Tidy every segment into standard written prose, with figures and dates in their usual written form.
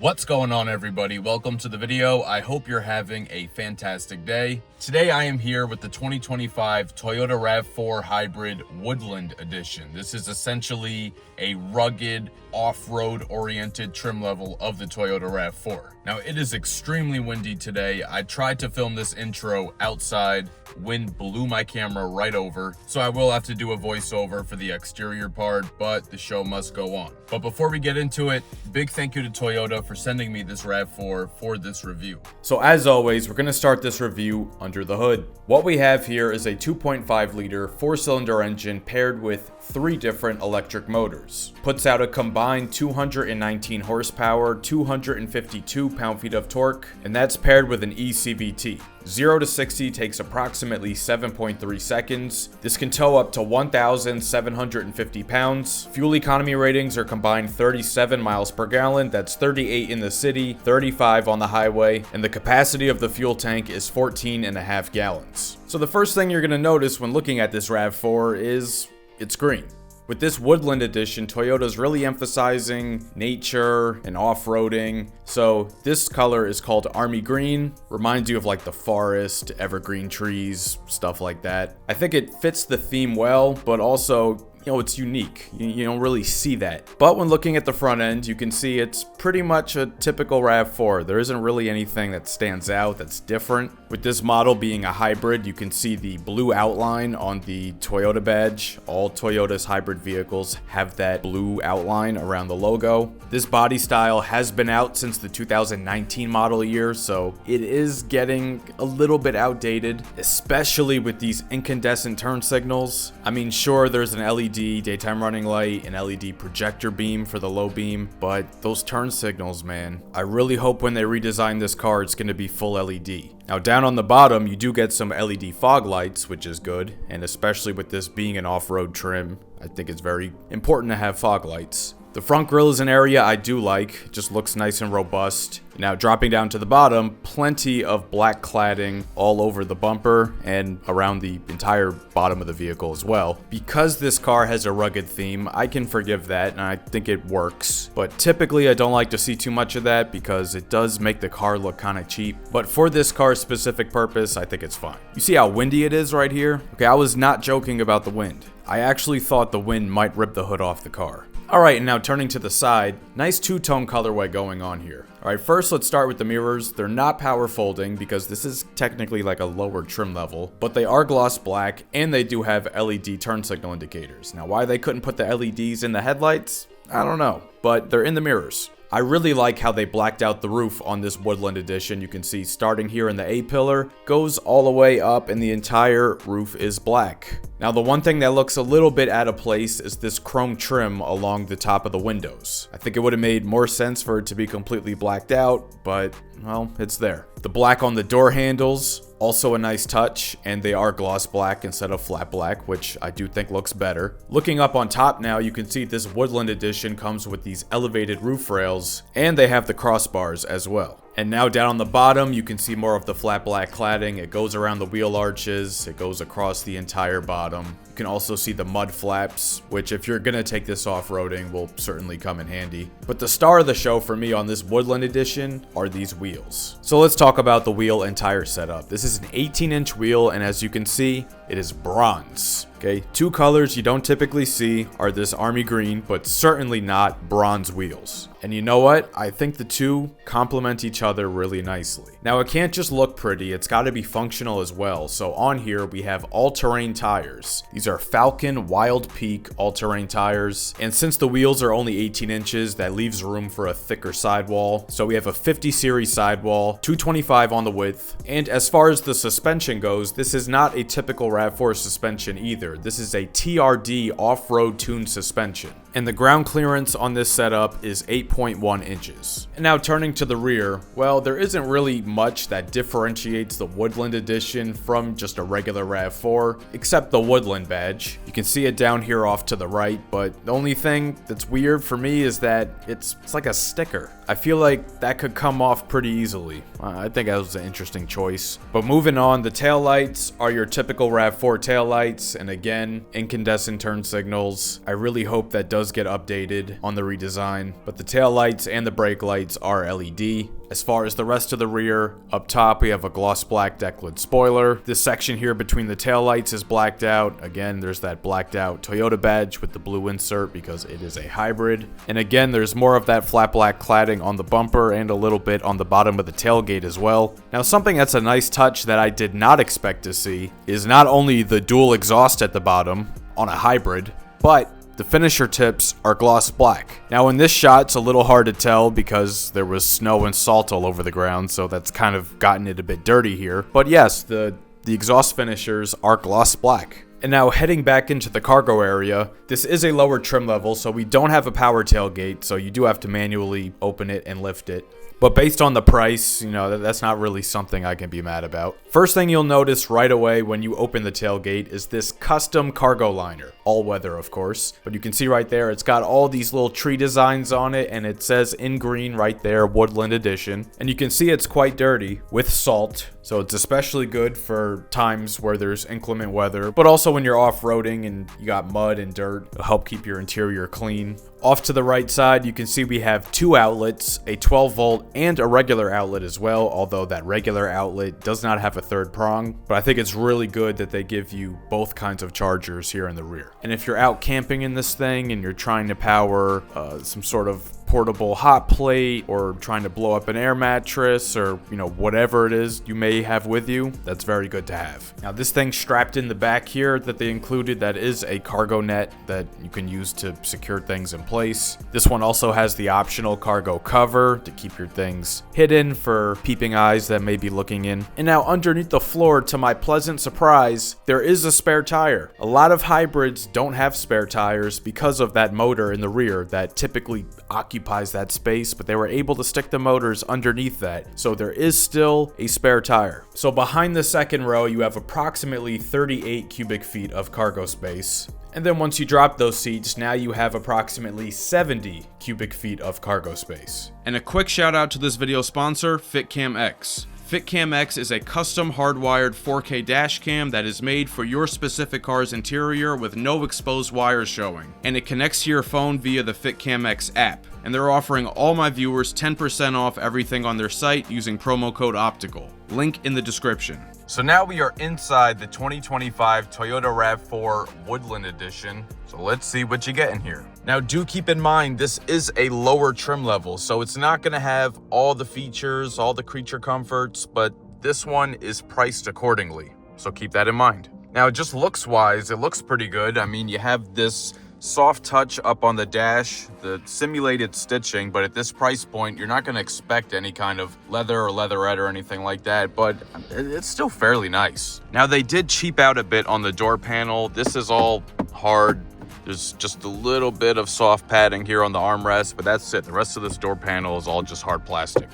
What's going on, everybody? Welcome to the video. I hope you're having a fantastic day. Today I am here with the 2025 Toyota RAV4 Hybrid Woodland Edition. This is essentially a rugged, off-road oriented trim level of the Toyota RAV4. Now, it is extremely windy today. I tried to film this intro outside. Wind blew my camera right over, so I will have to do a voiceover for the exterior part, but the show must go on. But before we get into it, big thank you to Toyota for sending me this RAV4 for this review. So as always, we're going to start this review under the hood. What we have here is a 2.5 liter 4-cylinder engine paired with 3 different electric motors. Puts out a combined 219 horsepower, 252 pound-feet of torque, and that's paired with an eCVT. 0 to 60 takes approximately 7.3 seconds. This can tow up to 1,750 pounds. Fuel economy ratings are combined 37 miles per gallon. That's 38 in the city, 35 on the highway, and the capacity of the fuel tank is 14.5 gallons. So the first thing you're going to notice when looking at this RAV4 is it's green. With this Woodland Edition, Toyota's really emphasizing nature and off-roading. So this color is called Army Green. Reminds you of like the forest, evergreen trees, stuff like that. I think it fits the theme well, but also, it's unique. You don't really see that. But when looking at the front end, you can see it's pretty much a typical RAV4. There isn't really anything that stands out that's different. With this model being a hybrid, you can see the blue outline on the Toyota badge. All Toyota's hybrid vehicles have that blue outline around the logo. This body style has been out since the 2019 model year, so it is getting a little bit outdated, especially with these incandescent turn signals. I mean, sure, there's an LED daytime running light, an LED projector beam for the low beam, but those turn signals, man, I really hope when they redesign this car, it's going to be full LED. Now, down on the bottom, you do get some LED fog lights, which is good, and especially with this being an off-road trim, I think it's very important to have fog lights. The front grille is an area I do like. It just looks nice and robust. Now, dropping down to the bottom, plenty of black cladding all over the bumper and around the entire bottom of the vehicle as well. Because this car has a rugged theme, I can forgive that, and I think it works. But typically, I don't like to see too much of that because it does make the car look kind of cheap. But for this car's specific purpose, I think it's fine. You see how windy it is right here? Okay, I was not joking about the wind. I actually thought the wind might rip the hood off the car. Alright, and now turning to the side, nice two-tone colorway going on here. Alright, first let's start with the mirrors. They're not power folding because this is technically like a lower trim level, but they are gloss black and they do have LED turn signal indicators. Now, why they couldn't put the LEDs in the headlights, I don't know, but they're in the mirrors. I really like how they blacked out the roof on this Woodland Edition. You can see starting here in the A-pillar, goes all the way up and the entire roof is black. Now, the one thing that looks a little bit out of place is this chrome trim along the top of the windows. I think it would have made more sense for it to be completely blacked out, but, well, it's there. The black on the door handles, also a nice touch, and they are gloss black instead of flat black, which I do think looks better. Looking up on top now, you can see this Woodland Edition comes with these elevated roof rails, and they have the crossbars as well. And now down on the bottom, you can see more of the flat black cladding. It goes around the wheel arches. It goes across the entire bottom. You can also see the mud flaps, which if you're gonna take this off-roading will certainly come in handy. But the star of the show for me on this Woodland Edition are these wheels. So let's talk about the wheel and tire setup. This is an 18-inch wheel, and as you can see, it is bronze. Okay, 2 colors you don't typically see are this army green, but certainly not bronze wheels. And you know what? I think the two complement each other really nicely. Now, it can't just look pretty, it's got to be functional as well. So on here, we have all-terrain tires. These are Falcon Wild Peak all-terrain tires. And since the wheels are only 18 inches, that leaves room for a thicker sidewall. So we have a 50 series sidewall, 225 on the width. And as far as the suspension goes, this is not a typical RAV4 suspension either. This is a TRD off-road tuned suspension. And the ground clearance on this setup is 8.1 inches. And now turning to the rear, well, there isn't really much that differentiates the Woodland Edition from just a regular RAV4, except the Woodland badge. You can see it down here off to the right, but the only thing that's weird for me is that it's like a sticker. I feel like that could come off pretty easily. I think that was an interesting choice. But moving on, the taillights are your typical RAV4 RAV4 taillights, and again, incandescent turn signals. I really hope that does get updated on the redesign, but the taillights and the brake lights are LED. As far as the rest of the rear, up top we have a gloss black deck lid spoiler. This section here between the taillights is blacked out. Again, there's that blacked out Toyota badge with the blue insert because it is a hybrid. And again, there's more of that flat black cladding on the bumper and a little bit on the bottom of the tailgate as well. Now, something that's a nice touch that I did not expect to see is not only the dual exhaust at the bottom on a hybrid, but the finisher tips are gloss black. Now in this shot, it's a little hard to tell because there was snow and salt all over the ground, so that's kind of gotten it a bit dirty here. But yes, the exhaust finishers are gloss black. And now heading back into the cargo area, this is a lower trim level, so we don't have a power tailgate, so you do have to manually open it and lift it. But based on the price, you know, that's not really something I can be mad about. First thing you'll notice right away when you open the tailgate is this custom cargo liner. All weather, of course. But you can see right there, it's got all these little tree designs on it, and it says in green right there, Woodland Edition. And you can see it's quite dirty with salt. So it's especially good for times where there's inclement weather, but also when you're off-roading and you got mud and dirt, it'll help keep your interior clean. Off to the right side, you can see we have two outlets, a 12 volt and a regular outlet as well, although that regular outlet does not have a third prong, but I think it's really good that they give you both kinds of chargers here in the rear. And if you're out camping in this thing and you're trying to power some sort of portable hot plate or trying to blow up an air mattress or, you know, whatever it is you may have with you, that's very good to have. Now this thing strapped in the back here that they included, that is a cargo net that you can use to secure things in place. This one also has the optional cargo cover to keep your things hidden for peeping eyes that may be looking in. And now underneath the floor, to my pleasant surprise, there is a spare tire. A lot of hybrids don't have spare tires because of that motor in the rear that typically occupies that space, but they were able to stick the motors underneath that, so there is still a spare tire. So behind the second row, you have approximately 38 cubic feet of cargo space. And then once you drop those seats, now you have approximately 70 cubic feet of cargo space. And a quick shout out to this video sponsor, FitCam X. FitCam X is a custom hardwired 4K dash cam that is made for your specific car's interior with no exposed wires showing. And it connects to your phone via the FitCam X app. And they're offering all my viewers 10% off everything on their site using promo code OPTICAL. Link in the description. So now we are inside the 2025 Toyota RAV4 Woodland Edition. So let's see what you get in here. Now do keep in mind, this is a lower trim level, so it's not gonna have all the features, all the creature comforts, but this one is priced accordingly. So keep that in mind. Now just looks wise, it looks pretty good. I mean, you have this soft touch up on the dash, the simulated stitching, but at this price point, you're not going to expect any kind of leather or leatherette or anything like that, but it's still fairly nice. Now, they did cheap out a bit on the door panel. This is all hard. There's just a little bit of soft padding here on the armrest, but that's it. The rest of this door panel is all just hard plastic.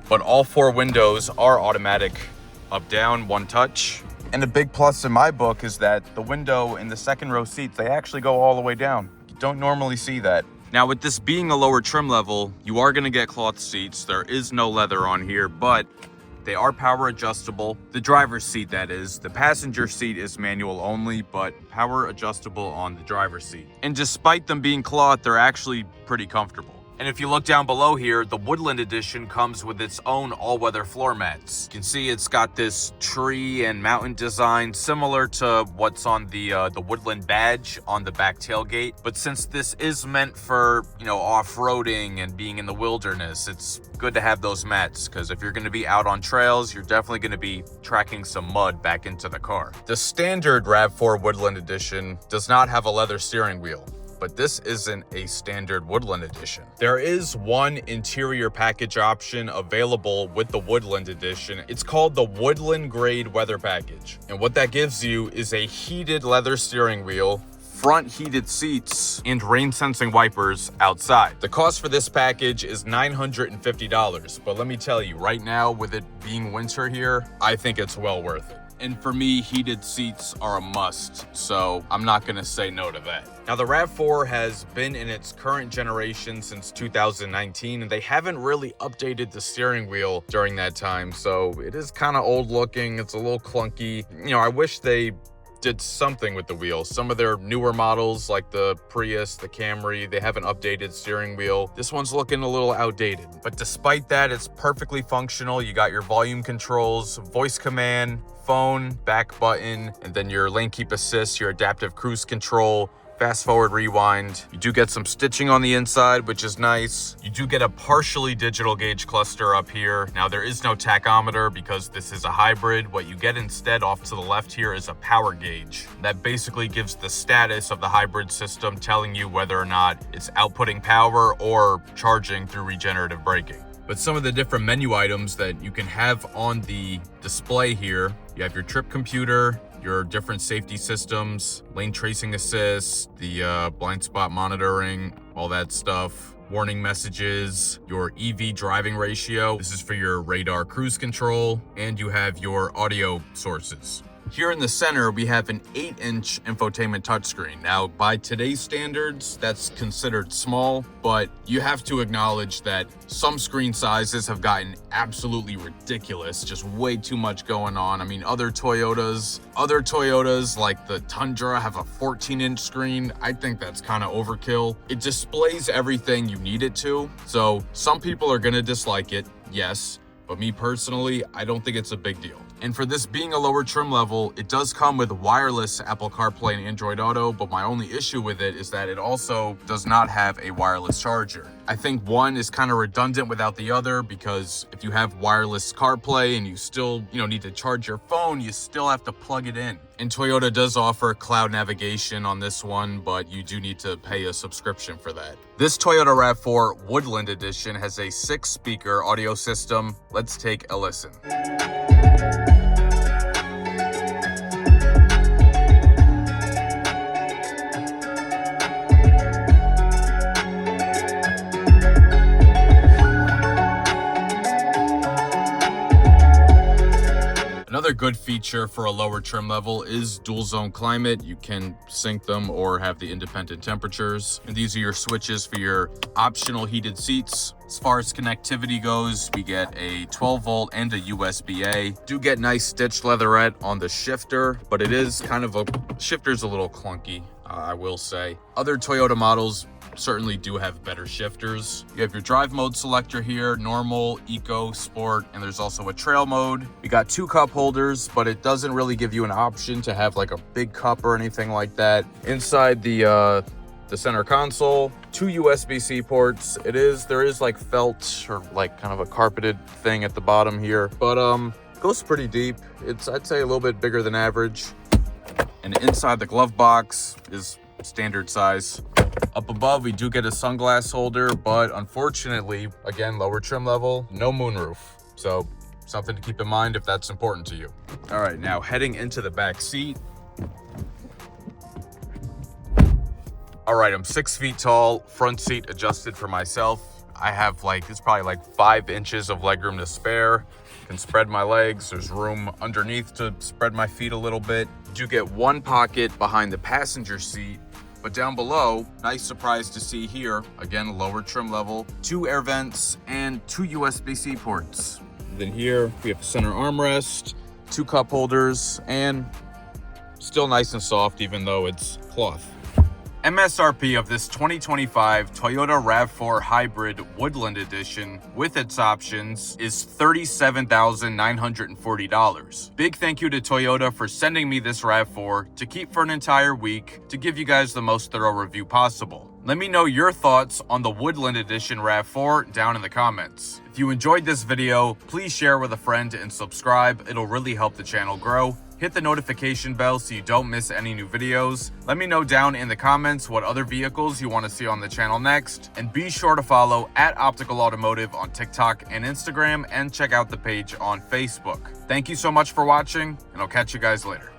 But all four windows are automatic up, down, one touch. And the big plus in my book is that the window in the second row seats, they actually go all the way down. You don't normally see that. Now with this being a lower trim level, you are gonna get cloth seats. There is no leather on here, but they are power adjustable. The driver's seat, that is. The passenger seat is manual only, but power adjustable on the driver's seat. And despite them being cloth, they're actually pretty comfortable. And if you look down below here, the Woodland Edition comes with its own all-weather floor mats. You can see it's got this tree and mountain design similar to what's on the Woodland badge on the back tailgate. But since this is meant for, you know, off-roading and being in the wilderness, it's good to have those mats, because if you're going to be out on trails, you're definitely going to be tracking some mud back into the car. The standard RAV4 Woodland Edition does not have a leather steering wheel, but this isn't a standard Woodland Edition. There is one interior package option available with the Woodland Edition. It's called the Woodland Grade Weather Package. And what that gives you is a heated leather steering wheel, front heated seats, and rain sensing wipers outside. The cost for this package is $950, but let me tell you, right now with it being winter here, I think it's well worth it. And for me, heated seats are a must, so I'm not gonna say no to that. Now, the RAV4 has been in its current generation since 2019, and they haven't really updated the steering wheel during that time, so it is kind of old looking. It's a little clunky. You know, I wish they did something with the wheels. Some of their newer models, like the Prius, the Camry, they have an updated steering wheel. This one's looking a little outdated. But despite that, it's perfectly functional. You got your volume controls, voice command, phone, back button, and then your lane keep assist, your adaptive cruise control, fast forward, rewind. You do get some stitching on the inside, which is nice. You do get a partially digital gauge cluster up here. Now there is no tachometer because this is a hybrid. What you get instead off to the left here is a power gauge. That basically gives the status of the hybrid system, telling you whether or not it's outputting power or charging through regenerative braking. But some of the different menu items that you can have on the display here, you have your trip computer, your different safety systems, lane tracing assist, the blind spot monitoring, all that stuff, warning messages, your EV driving ratio. This is for your radar cruise control, and you have your audio sources. Here in the center, we have an 8-inch infotainment touchscreen. Now, by today's standards, that's considered small, but you have to acknowledge that some screen sizes have gotten absolutely ridiculous, just way too much going on. I mean, other Toyotas like the Tundra have a 14-inch screen. I think that's kind of overkill. It displays everything you need it to. So some people are gonna dislike it, yes, but me personally, I don't think it's a big deal. And for this being a lower trim level, it does come with wireless Apple CarPlay and Android Auto, but my only issue with it is that it also does not have a wireless charger. I think one is kind of redundant without the other, because if you have wireless CarPlay and you still, need to charge your phone, you still have to plug it in. And Toyota does offer cloud navigation on this one, but you do need to pay a subscription for that. This Toyota RAV4 Woodland Edition has a 6-speaker audio system. Let's take a listen. Another good feature for a lower trim level is dual zone climate. You can sync them or have the independent temperatures. And these are your switches for your optional heated seats. As far as connectivity goes, we get a 12 volt and a USB-A. Do get nice stitched leatherette on the shifter, but it is shifter's a little clunky, I will say. Other Toyota models certainly do have better shifters. You have your drive mode selector here, normal, eco, sport, and there's also a trail mode. We got 2 cup holders, but it doesn't really give you an option to have like a big cup or anything like that. Inside the center console, 2 USB-C ports. There is like felt or like kind of a carpeted thing at the bottom here, but goes pretty deep. It's, I'd say, a little bit bigger than average. And inside the glove box is standard size. Up above, we do get a sunglass holder, but unfortunately, again, lower trim level, no moonroof. So something to keep in mind if that's important to you. All right, now heading into the back seat. All right, I'm 6 feet tall, front seat adjusted for myself. I have it's probably like 5 inches of legroom to spare. Can spread my legs. There's room underneath to spread my feet a little bit. You do get 1 pocket behind the passenger seat, but down below, nice surprise to see here, again, lower trim level, 2 air vents and 2 USB-C ports. Then here we have a center armrest, 2 cup holders, and still nice and soft even though it's cloth. MSRP of this 2025 Toyota RAV4 Hybrid Woodland Edition with its options is $37,940. Big thank you to Toyota for sending me this RAV4 to keep for an entire week to give you guys the most thorough review possible. Let me know your thoughts on the Woodland Edition RAV4 down in the comments. If you enjoyed this video, please share with a friend and subscribe. It'll really help the channel grow. Hit the notification bell so you don't miss any new videos. Let me know down in the comments what other vehicles you want to see on the channel next. And be sure to follow @Optical Automotive on TikTok and Instagram, and check out the page on Facebook. Thank you so much for watching, and I'll catch you guys later.